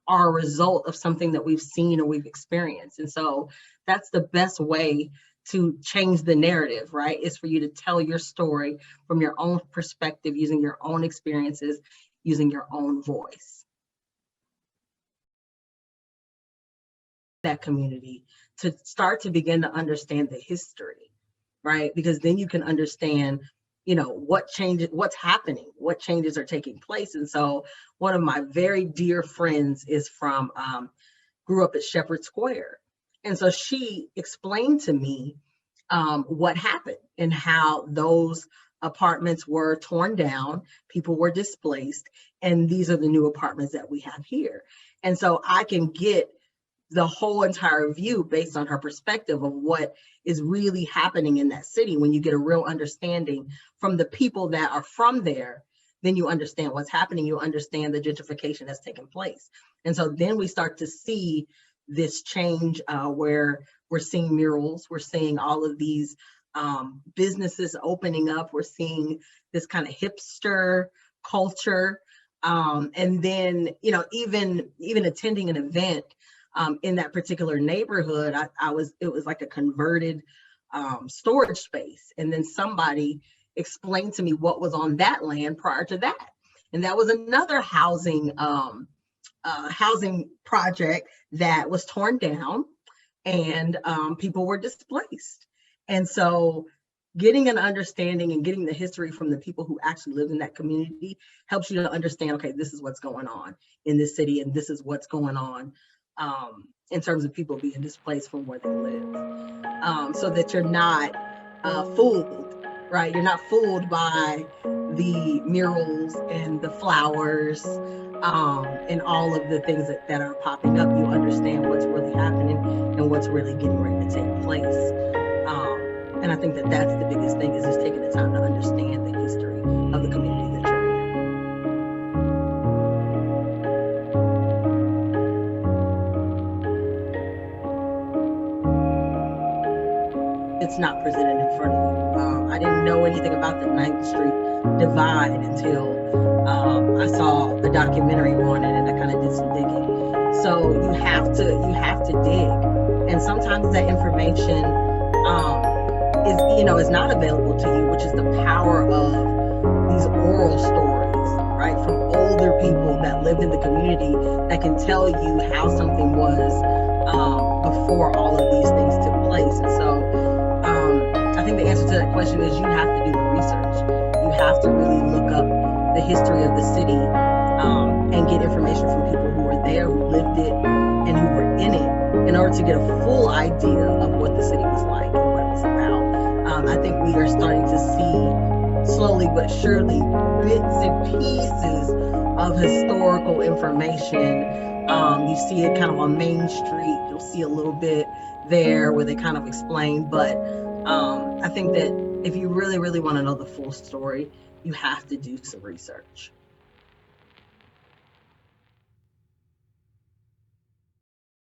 are a result of something that we've seen or we've experienced. And so that's the best way to change the narrative, right? Is for you to tell your story from your own perspective, using your own experiences, using your own voice. That community to start to begin to understand the history, right? Because then you can understand, what changes, what's happening, what changes are taking place. And so one of my very dear friends is from, grew up at Shepherd Square. And so she explained to me what happened and how those apartments were torn down, people were displaced, and these are the new apartments that we have here. And so I can get the whole entire view based on her perspective of what is really happening in that city. When you get a real understanding from the people that are from there, then you understand what's happening. You understand the gentrification that's taken place. And so then we start to see this change where we're seeing murals, we're seeing all of these businesses opening up, we're seeing this kind of hipster culture. And then, even attending an event in that particular neighborhood, it was like a converted storage space. And then somebody explained to me what was on that land prior to that. And that was another housing project that was torn down, and people were displaced. And so getting an understanding and getting the history from the people who actually live in that community helps you to understand, okay, this is what's going on in this city, and this is what's going on in terms of people being displaced from where they live, so that you're not fooled, right? You're not fooled by the murals and the flowers and all of the things that are popping up. You understand what's really happening and what's really getting ready to take place. And I think that that's the biggest thing, is just taking the time to understand the history of the community that you're in. It's not presented in front of you. I didn't know anything about the 9th Street divide until I saw the documentary on it, and I kind of did some digging. So you have to dig, and sometimes that information is not available to you, which is the power of these oral stories, right, from older people that lived in the community that can tell you how something was before all of these things took place. And so I think the answer to that question is you have to do the research. You have to really look up the history of the city and get information from people who were there, who lived it, and who were in it, in order to get a full idea of what the city was like and what it was about. I think we are starting to see, slowly but surely, bits and pieces of historical information. You see it kind of on Main Street. You'll see a little bit there where they kind of explain, but I think that if you really, really want to know the full story, you have to do some research.